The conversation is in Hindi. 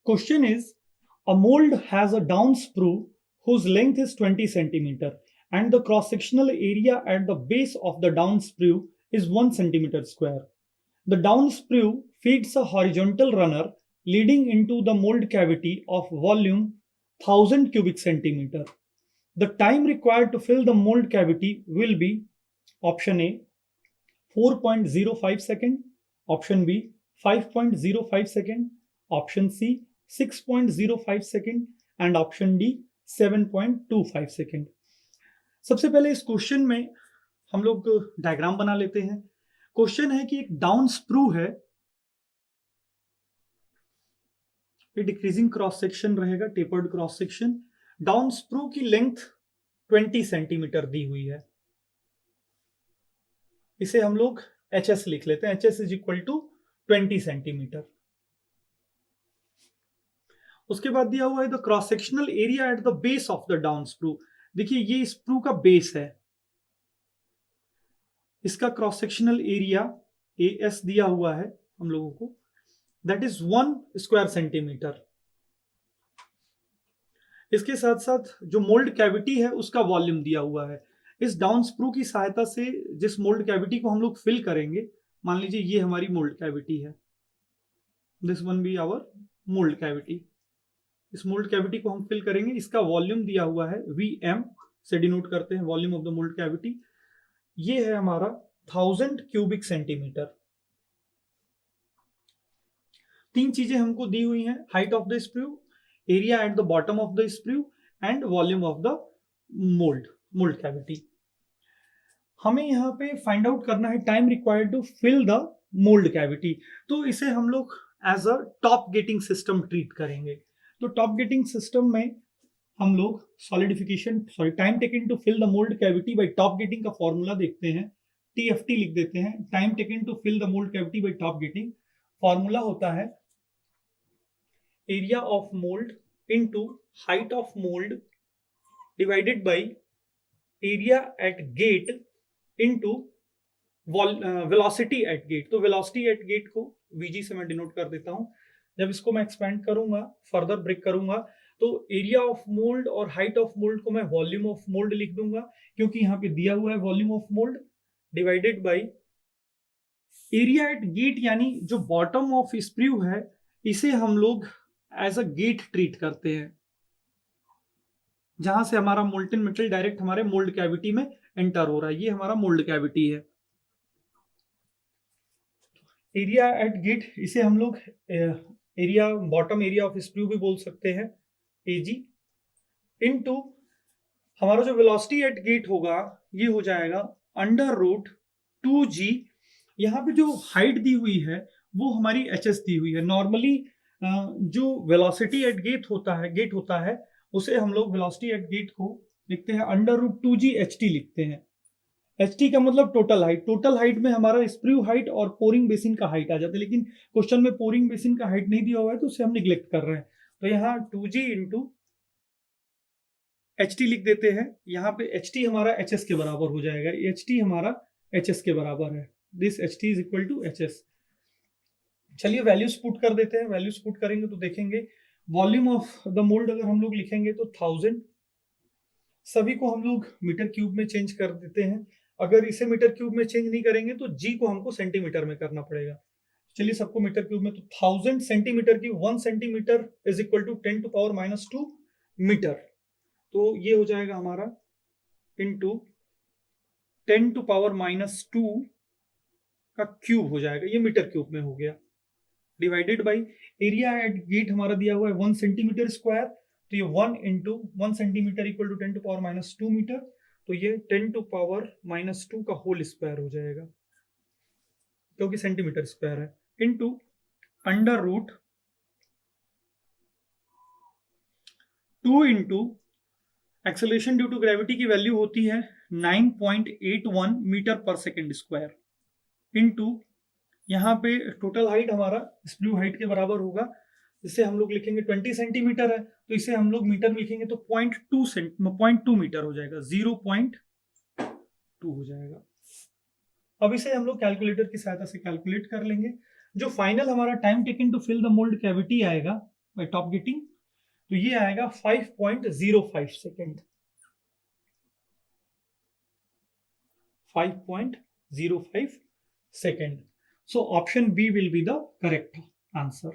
Question is, a mold has a down sprue whose length is 20 centimeter and the cross-sectional area at the base of the down sprue is 1 centimeter square. The down sprue feeds a horizontal runner leading into the mold cavity of volume 1000 cubic centimeter. The time required to fill the mold cavity will be option A 4.05 second, option B 5.05 second, option C 6.05 second and option D 7.25 second. सबसे पहले इस क्वेश्चन में हम लोग डायग्राम बना लेते हैं। क्वेश्चन है कि एक डाउन स्प्रू है, ये डिक्रीजिंग क्रॉस सेक्शन रहेगा, tapered cross section. Down sprue की लेंथ 20 सेंटीमीटर दी हुई है, इसे हम लोग HS लिख लेते हैं। HS is equal to 20 centimetre. उसके बाद दिया हुआ है the cross sectional area at the base of the down sprue. देखिए ये स्प्रू का बेस है, इसका क्रॉस सेक्शनल एरिया AS दिया हुआ है हम लोगों को, दैट इज 1 स्क्वायर सेंटीमीटर। इसके साथ साथ जो मोल्ड कैविटी है उसका वॉल्यूम दिया हुआ है। इस डाउन स्प्रू की सहायता से जिस मोल्ड कैविटी को हम लोग फिल करेंगे, मान लीजिए ये हमारी मोल्ड कैविटी है, this one be our mould cavity. इस मोल्ड कैविटी को हम फिल करेंगे, इसका वॉल्यूम दिया हुआ है VM से डिनोट करते हैं volume of the mould cavity. ये है हमारा 1000 क्यूबिक सेंटीमीटर। तीन चीजें हमको दी हुई हैं, height of the sprue, area at the bottom of the sprue and volume of the mould cavity. हमें यहाँ पे फाइंड आउट करना है time required to fill the mould cavity. तो इसे हम लोग as a top gating system treat करेंगे। तो टॉप गेटिंग सिस्टम में हम लोग time taken to fill the mould cavity by top gating का फॉर्मूला देखते हैं, TFT लिख देते हैं। Time taken to fill the mould cavity by top gating, formula होता है area of mould into height of mould divided by area at gate into velocity at gate. तो वेलोसिटी एट गेट को VG से मैं डिनोट कर देता हूं। जब इसको मैं एक्सपेंड करूंगा, फर्दर ब्रेक करूंगा, तो एरिया ऑफ मोल्ड और हाइट ऑफ मोल्ड को मैं वॉल्यूम ऑफ मोल्ड लिख दूंगा, क्योंकि यहाँ पे दिया हुआ है volume of mould, divided by area at gate, यानी जो बॉटम ऑफ स्प्रू है इसे हम लोग एज अ गेट ट्रीट करते हैं, जहां से हमारा मोल्टन मेटल डायरेक्ट हमारे मोल्ड कैविटी में एंटर हो रहा है। ये हमारा मोल्ड कैविटी है। एरिया एट गेट, इसे हम लोग area, bottom area of sprue भी बोल सकते हैं, AG, इनटू हमारा जो वेलोसिटी एट गेट होगा ये हो जाएगा √2G। यहाँ पे जो हाइट दी हुई है वो हमारी HS दी हुई है। नॉर्मली जो वेलोसिटी एट गेट होता है उसे हम लोग वेलोसिटी एट गेट को लिखते हैं √2G HT लिखते हैं। HT का मतलब टोटल हाइट। टोटल हाइट में हमारा स्प्रू हाइट और पोरिंग बेसिन का हाइट आ जाता है, लेकिन क्वेश्चन में पोरिंग बेसिन का हाइट नहीं दिया हुआ है तो उसे हम निग्लेक्ट कर रहे हैं। तो यहाँ 2G इंटू HT लिख देते हैं। यहाँ पे HT हमारा HS के बराबर हो जाएगा, HT हमारा HS के बराबर है, this HT is equal to HS। चलिए वैल्यूज पुट कर देते हैं। वैल्यूज पुट करेंगे तो देखेंगे वॉल्यूम ऑफ द मोल्ड अगर हम लोग लिखेंगे तो 1000, सभी को हम लोग मीटर क्यूब में चेंज कर देते हैं। अगर इसे मीटर क्यूब में चेंज नहीं करेंगे तो G को हमको सेंटीमीटर में करना पड़ेगा। चलिए सबको मीटर क्यूब में, तो 1000 सेंटीमीटर की 1 centimetre is equal to 10⁻⁻2 metre. तो ये हो जाएगा हमारा इंटू 10⁻⁻2 का क्यूब हो जाएगा, ये मीटर क्यूब में हो गया, divided by area at gate हमारा दिया हुआ है 1 सेंटीमीटर स्क्वायर, तो ये 1 into 1 centimetre equal to 10⁻⁻2 metre, तो ये 10⁻⁻2 का होल स्क्वायर हो जाएगा, क्योंकि सेंटीमीटर स्क्वायर है, into √2 into acceleration due to gravity की वैल्यू होती है 9.81 मीटर पर सेकेंड स्क्वायर, इंटू यहाँ पे टोटल हाइट हमारा स्प्रू हाइट के बराबर होगा, जिसे हम लोग लिखेंगे 20 सेंटीमीटर है, तो इसे हम लोग मीटर में लिखेंगे तो 0.2 मीटर हो जाएगा, 0.2 हो जाएगा। अब इसे हम लोग कैलकुलेटर की सहायता से कैलकुलेट कर लेंगे। जो फाइनल हमारा time taken to fill the mould cavity आएगा बाय टॉप गेटिंग, तो ये आएगा 5.05 second, 5.05 second. So option B will be the correct answer.